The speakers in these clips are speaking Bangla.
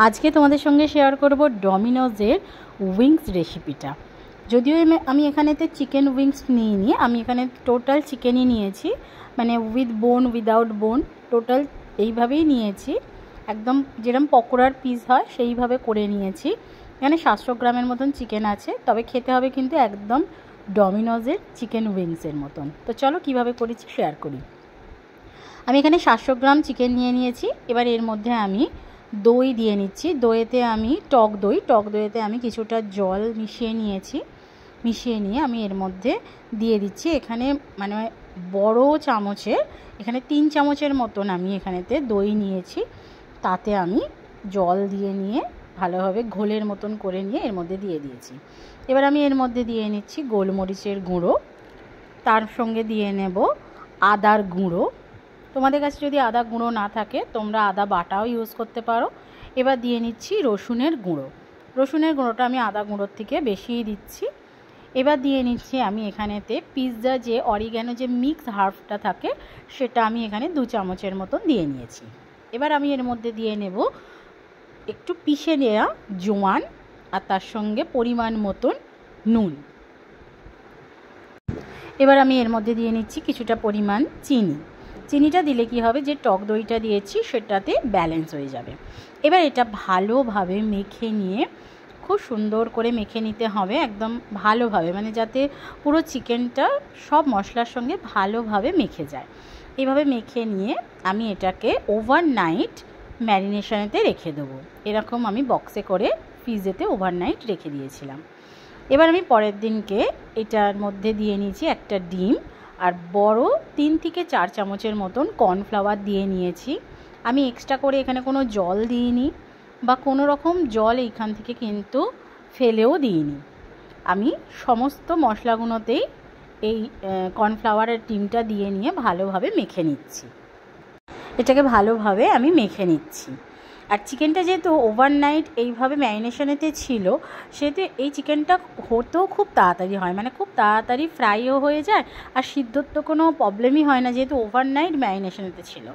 আজকে তোমাদের সঙ্গে শেয়ার করব ডমিনোজের উইংস রেসিপিটা। যদিও আমি এখানেতে চিকেন উইংস নিইনি, আমি এখানে টোটাল চিকেনই নিয়েছি, মানে উইথ বোন উইদাউট বোন টোটাল এইভাবেই নিয়েছি। একদম যেরকম পকোড়ার পিস হয় সেইভাবে করে নিয়েছি। এখানে 700 গ্রামের মতন চিকেন আছে, তবে খেতে হবে কিন্তু একদম ডমিনোজের চিকেন উইংসের মতন। তো চলো কিভাবে করেছি শেয়ার করি। আমি এখানে 700 গ্রাম চিকেন নিয়ে নিয়েছি। এবার এর মধ্যে আমি দই দিয়ে নিচ্ছি। দইতে আমি টক দইতে আমি কিছুটা জল মিশিয়ে নিয়েছি। মিশিয়ে নিয়ে আমি এর মধ্যে দিয়ে দিচ্ছি, এখানে মানে বড় চামচের এখানে 3 চামচের মতন আমি এখানেতে দই নিয়েছি। তাতে আমি জল দিয়ে নিয়ে ভালোভাবে ঘোলের মতন করে নিয়ে এর মধ্যে দিয়ে দিয়েছি। এবার আমি এর মধ্যে দিয়ে নিচ্ছি গোলমরিচের গুঁড়ো, তার সঙ্গে দিয়ে নেব আদার গুঁড়ো। তোমাদের কাছে যদি আদা গুঁড়ো না থাকে তোমরা আদা বাটাও ইউজ করতে পারো। এবার দিয়ে নিচ্ছি রসুনের গুঁড়ো। রসুনের গুঁড়োটা আমি আদা গুঁড়োর থেকে বেশিই দিচ্ছি। এবার দিয়ে নিচ্ছি আমি এখানেতে পিৎজা যে অরিগ্যানো যে মিক্স হার্বটা থাকে সেটা আমি এখানে 2 চামচের মতন দিয়ে নিয়েছি। এবার আমি এর মধ্যে দিয়ে নেব একটু পিষে নেওয়া জোয়ান আর তার সঙ্গে পরিমাণ মতন নুন। এবার আমি এর মধ্যে দিয়ে নিচ্ছি কিছুটা পরিমাণ চিনি। চিনিটা দিলে কি হবে, যে টক দইটা দিয়েছি সেটাতে ব্যালেন্স হয়ে যাবে। এবার এটা ভালোভাবে মেখে নিয়ে খুব সুন্দর করে মেখে নিতে হবে, একদম ভালোভাবে, মানে যাতে পুরো চিকেনটা সব মশলার সঙ্গে ভালোভাবে মেখে যায়। এইভাবে মেখে নিয়ে আমি এটাকে ওভারনাইট ম্যারিনেশনেতে রেখে দেবো। এরকম আমি বক্সে করে ফ্রিজেতে ওভারনাইট রেখে দিয়েছিলাম। এবার আমি পরের দিনকে এটার মধ্যে দিয়ে নিয়েছি একটা ডিম আর বড় 3 থেকে 4 চামচের মতন কর্নফ্লাওয়ার দিয়ে নিয়েছি। আমি এক্সট্রা করে এখানে কোনো জল দিইনি বা কোনো রকম জল এইখান থেকে কিন্তু ফেলেও দিইনি। আমি সমস্ত মশলাগুলোতেই এই কর্নফ্লাওয়ারের ডিমটা দিয়ে নিয়ে ভালোভাবে মেখে নিচ্ছি। এটাকে ভালোভাবে আমি মেখে নিচ্ছি। আর চিকেনটা যেহেতু ওভারনাইট এইভাবে ম্যারিনেশনেতে ছিল, সেহেতু এই চিকেনটা হতেও খুব তাড়াতাড়ি হয়, মানে খুব তাড়াতাড়ি ফ্রাইও হয়ে যায় আর সিদ্ধর তো কোনো প্রবলেমই হয় না, যেহেতু ওভারনাইট ম্যারিনেশনেতে ছিল।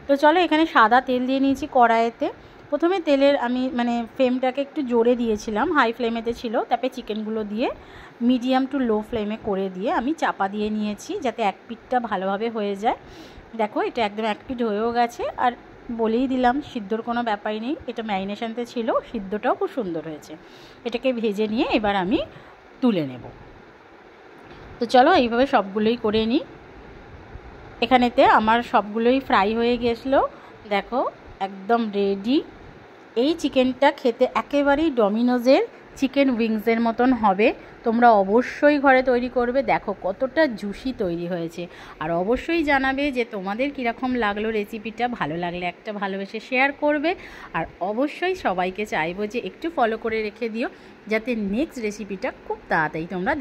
তো চলো, এখানে সাদা তেল দিয়ে নিয়েছি কড়াইতে। প্রথমে তেলের আমি মানে ফ্লেমটাকে একটু জোরে দিয়েছিলাম, হাই ফ্লেমেতে ছিল, তারপরে চিকেনগুলো দিয়ে মিডিয়াম টু লো ফ্লেমে করে দিয়ে আমি চাপা দিয়ে নিয়েছি, যাতে এক পিঠটা ভালোভাবে হয়ে যায়। দেখো এটা একদম এক পিঠ হয়েও গেছে, আর বলেই দিলাম সিদ্ধর কোনো ব্যাপারই নেই, এটা ম্যারিনেশনতে ছিল, সিদ্ধটাও খুব সুন্দর হয়েছে। এটাকে ভেজে নিয়ে এবার আমি তুলে নেব। তো চলো এইভাবে সবগুলোই করে নিই। এখানেতে আমার সবগুলোই ফ্রাই হয়ে গেছিলো, দেখো একদম রেডি। এই চিকেনটা খেতে একেবারেই ডমিনোজের চিকেন উইংসের মতন হবে। তোমরা অবশ্যই ঘরে তৈরি করবে, দেখো কতটা জুসি তৈরি হয়েছে। আর অবশ্যই জানাবে যে তোমাদের কীরকম লাগলো রেসিপিটা। ভালো লাগলে একটা ভালোবেসে শেয়ার করবে। আর অবশ্যই সবাইকে চাইবো যে একটু ফলো করে রেখে দিও, যাতে নেক্সট রেসিপিটা খুব তাড়াতাড়ি তোমরা